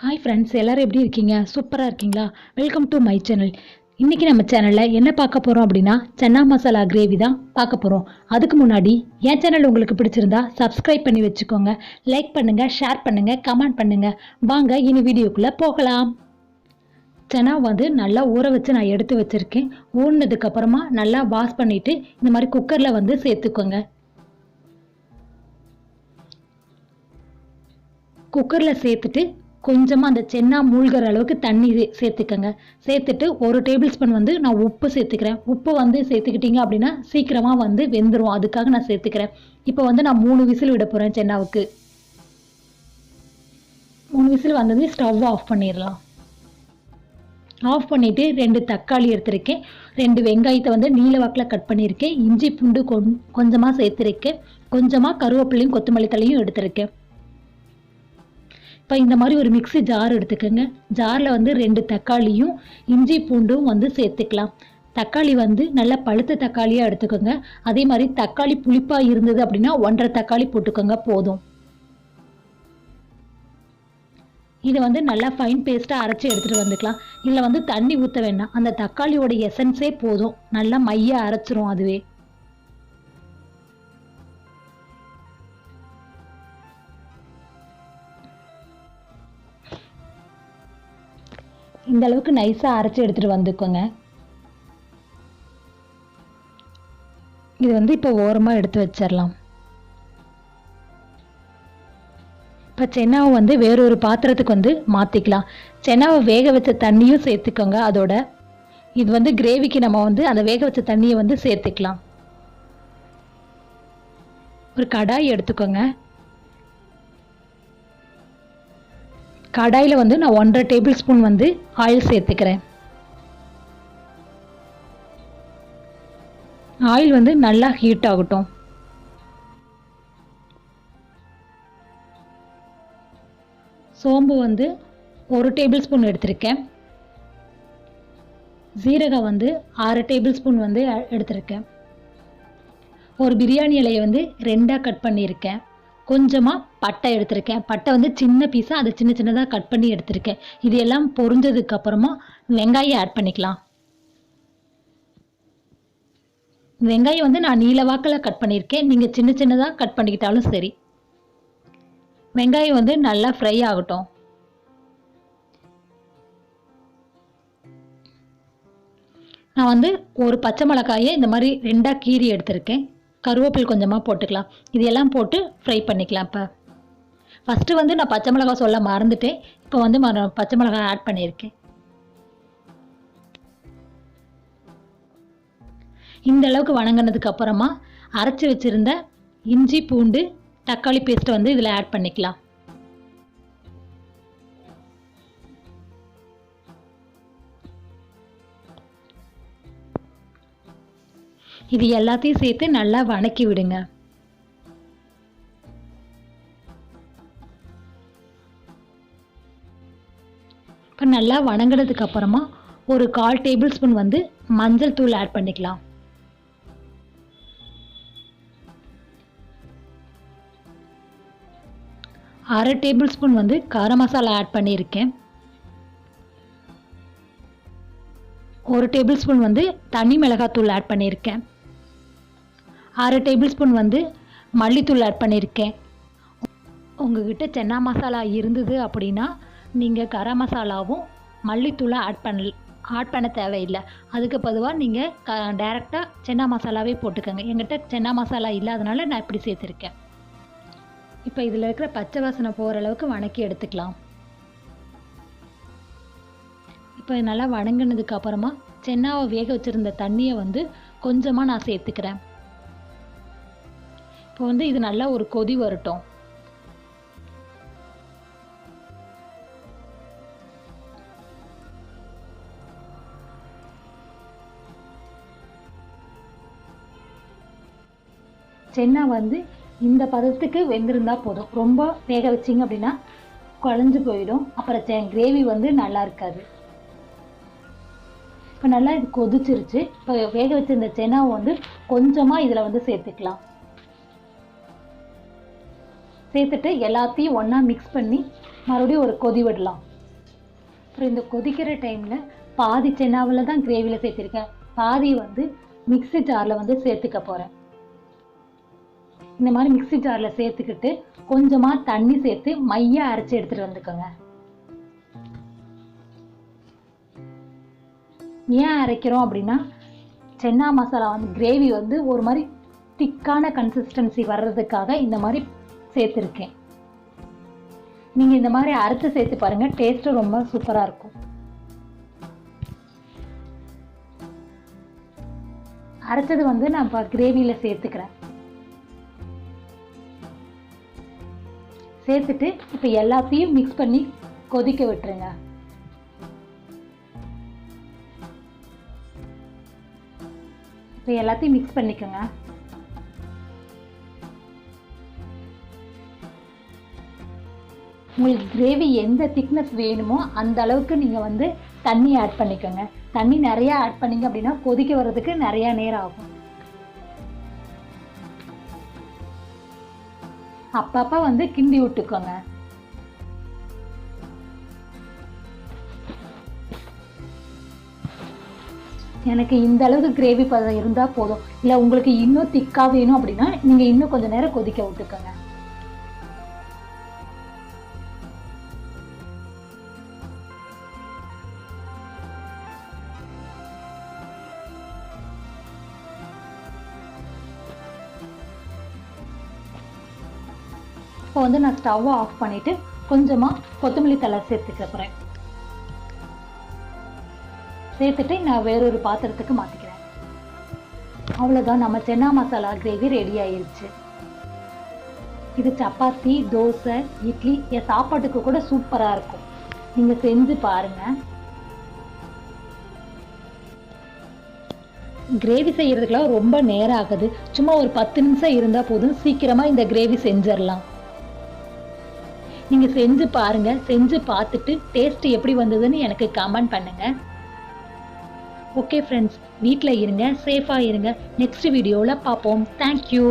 Hi friends, எல்லோரும் எப்படி இருக்கீங்க? சூப்பராக இருக்கீங்களா? Welcome to my channel. இன்றைக்கி நம்ம சேனலில் என்ன பார்க்க போகிறோம் அப்படின்னா சன்னா மசாலா கிரேவி தான் பார்க்க போகிறோம். அதுக்கு முன்னாடி என் சேனல் உங்களுக்கு பிடிச்சிருந்தா சப்ஸ்கிரைப் பண்ணி வச்சுக்கோங்க, லைக் பண்ணுங்கள், ஷேர் பண்ணுங்கள், கமெண்ட் பண்ணுங்கள். வாங்க இனி வீடியோக்குள்ளே போகலாம். சன்னா வந்து நல்லா ஊற வச்சு நான் எடுத்து வச்சுருக்கேன். ஊறினதுக்கப்புறமா நல்லா வாஷ் பண்ணிவிட்டு இந்த மாதிரி குக்கரில் வந்து சேர்த்துக்கோங்க. குக்கரில் சேர்த்துட்டு கொஞ்சமாக அந்த சென்னா மூழ்கிற அளவுக்கு தண்ணி சேர்த்துக்கங்க. சேர்த்துட்டு 1 டேபிள் ஸ்பூன் வந்து நான் உப்பு சேர்த்துக்கிறேன். உப்பு வந்து சேர்த்துக்கிட்டிங்க அப்படின்னா சீக்கிரமாக வந்து வெந்துடும், அதுக்காக நான் சேர்த்துக்கிறேன். இப்போ வந்து நான் 3 விசில் விட போகிறேன் சென்னாவுக்கு. 3 விசில் வந்தது ஸ்டவ் ஆஃப் பண்ணிடலாம். ஆஃப் பண்ணிவிட்டு 2 தக்காளி எடுத்திருக்கேன், 2 வெங்காயத்தை வந்து நீல வாக்கில் கட் பண்ணியிருக்கேன், இஞ்சி பூண்டு கொஞ்சமாக சேர்த்துருக்கேன், கொஞ்சமாக கருவேப்பிலையும் கொத்தமல்லி தழையும் எடுத்திருக்கேன். இப்போ இந்த மாதிரி ஒரு மிக்ஸி ஜார் எடுத்துக்கோங்க. ஜாரில் வந்து 2 தக்காளியும் இஞ்சி பூண்டும் வந்து சேர்த்துக்கலாம். தக்காளி வந்து நல்லா பழுத்த தக்காளியாக எடுத்துக்கோங்க. அதே மாதிரி தக்காளி புளிப்பாக இருந்தது அப்படின்னா 1.5 தக்காளி போட்டுக்கோங்க, போதும். இதை வந்து நல்லா ஃபைன் பேஸ்ட்டாக அரைச்சி எடுத்துகிட்டு வந்துக்கலாம். இதில் வந்து தண்ணி ஊற்ற வேண்டாம், அந்த தக்காளியோட எசன்ஸே போதும், நல்லா மைய அரைச்சிரும் அதுவே. இந்த அளவுக்கு நைஸாக அரைச்சி எடுத்துகிட்டு வந்துக்கோங்க. இது வந்து இப்போ ஓரமாக எடுத்து வச்சிடலாம். இப்போ சென்னாவை வந்து வேறொரு பாத்திரத்துக்கு வந்து மாற்றிக்கலாம். சென்னாவை வேக வச்ச தண்ணியும் சேர்த்துக்கோங்க அதோட. இது வந்து கிரேவிக்கு நம்ம வந்து அந்த வேக வச்ச தண்ணியை வந்து சேர்த்துக்கலாம். ஒரு கடாய் எடுத்துக்கோங்க. கடாயில் வந்து நான் 1.5 டேபிள் ஸ்பூன் வந்து ஆயில் சேர்த்துக்கிறேன். ஆயில் வந்து நல்லா ஹீட் ஆகட்டும். சோம்பு வந்து 1 டேபிள் ஸ்பூன் எடுத்திருக்கேன். ஜீரகம் வந்து 6 டேபிள் ஸ்பூன் வந்து எடுத்திருக்கேன். ஒரு பிரியாணி இலையை வந்து 2ஆக கட் பண்ணியிருக்கேன். கொஞ்சமாக பட்டை எடுத்திருக்கேன். பட்டை வந்து சின்ன பீஸாக அதை சின்ன சின்னதாக கட் பண்ணி எடுத்திருக்கேன். இது எல்லாம் பொரிஞ்சதுக்கப்புறமா வெங்காயம் ஆட் பண்ணிக்கலாம். வெங்காயம் வந்து நான் நீல வாக்கில் கட் பண்ணியிருக்கேன், நீங்கள் சின்ன சின்னதாக கட் பண்ணிக்கிட்டாலும் சரி. வெங்காயம் வந்து நல்லா ஃப்ரை ஆகட்டும். நான் வந்து ஒரு பச்சை மிளகாயை இந்த மாதிரி 2ஆக கீறி எடுத்திருக்கேன். கருவேப்பிலை கொஞ்சமாக போட்டுக்கலாம். இது எல்லாம் போட்டு ஃப்ரை பண்ணிக்கலாம். இப்போ ஃபஸ்ட்டு வந்து நான் பச்சை மிளகாய் சொல்ல மறந்துட்டேன். இப்போ வந்து பச்சை மிளகாய் ஆட் பண்ணியிருக்கேன். இந்த அளவுக்கு வணங்கினதுக்கு அப்புறமா அரைச்சி வச்சுருந்த இஞ்சி பூண்டு தக்காளி பேஸ்ட்டை வந்து இதில் ஆட் பண்ணிக்கலாம். இது எல்லாத்தையும் சேர்த்து நல்லா வணக்கி விடுங்க. இப்போ நல்லா வணங்கினதுக்கு அப்புறமா ஒரு 1/4 டேபிள் ஸ்பூன் வந்து மஞ்சள் தூள் ஆட் பண்ணிக்கலாம். அரை டேபிள் ஸ்பூன் வந்து கரம் மசாலா ஆட் பண்ணியிருக்கேன். 1 டேபிள் ஸ்பூன் வந்து தனி மிளகாத்தூள் ஆட் பண்ணியிருக்கேன். 6 டேபிள் ஸ்பூன் வந்து மல்லித்தூள் ஆட் பண்ணியிருக்கேன். உங்ககிட்ட சன்னா மசாலா இருந்தது அப்படின்னா நீங்கள் கரம் மசாலாவும் மல்லித்தூளை ஆட் பண்ண தேவையில்லை. அதுக்கு பொதுவாக நீங்கள் டைரெக்டாக சன்னா மசாலாவே போட்டுக்கோங்க. எங்கிட்ட சன்னா மசாலா இல்லாதனால நான் இப்படி சேர்த்துருக்கேன். இப்போ இதில் இருக்கிற பச்சை வாசனை போகிற அளவுக்கு வணக்கி எடுத்துக்கலாம். இப்போ நல்லா வணங்கினதுக்கு அப்புறமா சென்னாவை வேக வச்சுருந்த தண்ணியை வந்து கொஞ்சமாக நான் சேர்த்துக்கிறேன். இப்போ வந்து இது நல்லா ஒரு கொதி வரட்டும். சென்னா வந்து இந்த பதத்துக்கு வெந்திருந்தா போதும். ரொம்ப வேக வச்சிங்க அப்படின்னா குழஞ்சு போயிடும், அப்புறம் கிரேவி வந்து நல்லா இருக்காது. இப்போ நல்லா இது கொதிச்சிருச்சு. இப்போ வேக வச்சிருந்த சென்னாவை வந்து கொஞ்சமாக இதில் வந்து சேர்த்துக்கலாம். சேர்த்துட்டு எல்லாத்தையும் ஒன்றா மிக்ஸ் பண்ணி மறுபடியும் ஒரு கொதி விடலாம். அப்புறம் இந்த கொதிக்கிற டைமில் பாதி சென்னாவில் தான் கிரேவியில் சேர்த்துருக்கேன், பாதி வந்து மிக்ஸி ஜாரில் வந்து சேர்த்துக்க போகிறேன். இந்த மாதிரி மிக்ஸி ஜாரில் சேர்த்துக்கிட்டு கொஞ்சமாக தண்ணி சேர்த்து மையாக அரைச்சி எடுத்துகிட்டு வந்துக்கோங்க. ஏன் அரைக்கிறோம் அப்படின்னா சென்னா மசாலா வந்து கிரேவி வந்து ஒரு மாதிரி திக்கான கன்சிஸ்டன்சி வர்றதுக்காக இந்த மாதிரி சேர்த்துருக்கேன். நீங்கள் இந்த மாதிரி அரைச்சி சேர்த்து பாருங்கள், டேஸ்ட்டு ரொம்ப சூப்பராக இருக்கும். அரைச்சது வந்து நான் இப்போ கிரேவியில் சேர்த்துக்கிறேன். சேர்த்துட்டு இப்போ எல்லாத்தையும் மிக்ஸ் பண்ணி கொதிக்க விட்டுருங்க. இப்போ எல்லாத்தையும் மிக்ஸ் பண்ணிக்கோங்க. உங்களுக்கு கிரேவி எந்த திக்னஸ் வேணுமோ அந்த அளவுக்கு நீங்கள் வந்து தண்ணி ஆட் பண்ணிக்கோங்க. தண்ணி நிறையா ஆட் பண்ணிங்க அப்படின்னா கொதிக்க வர்றதுக்கு நிறையா நேரம் ஆகும். அப்பப்போ வந்து கிண்டி விட்டுக்கோங்க. எனக்கு இந்த அளவுக்கு கிரேவி பதம் இருந்தால் போதும். இல்லை உங்களுக்கு இன்னும் திக்காக வேணும் அப்படின்னா நீங்கள் இன்னும் கொஞ்சம் நேரம் கொதிக்க விட்டுக்கோங்க. இப்போ வந்து நான் ஸ்டவ்வை ஆஃப் பண்ணிவிட்டு கொஞ்சமாக கொத்தமல்லி தழை சேர்த்துக்க போகிறேன். சேர்த்துட்டு நான் வேறொரு பாத்திரத்துக்கு மாற்றிக்கிறேன். அவ்வளோதான், நம்ம சென்னா மசாலா கிரேவி ரெடி ஆயிடுச்சு. இது சப்பாத்தி, தோசை, இட்லி, என் சாப்பாட்டுக்கு கூட சூப்பராக இருக்கும். நீங்கள் செஞ்சு பாருங்கள். கிரேவி செய்கிறதுக்கெலாம் ரொம்ப நேரம் ஆகுது. சும்மா ஒரு 10 நிமிஷம் இருந்தால் போதும், சீக்கிரமாக இந்த கிரேவி செஞ்சிடலாம். நீங்கள் செஞ்சு பாருங்கள். செஞ்சு பார்த்துட்டு டேஸ்ட் எப்படி வந்ததுன்னு எனக்கு கமெண்ட் பண்ணுங்கள். ஓகே ஃப்ரெண்ட்ஸ், வீட்டில் இருங்க, சேஃபாக இருங்க. நெக்ஸ்ட் வீடியோவில் பார்ப்போம். தேங்க்யூ.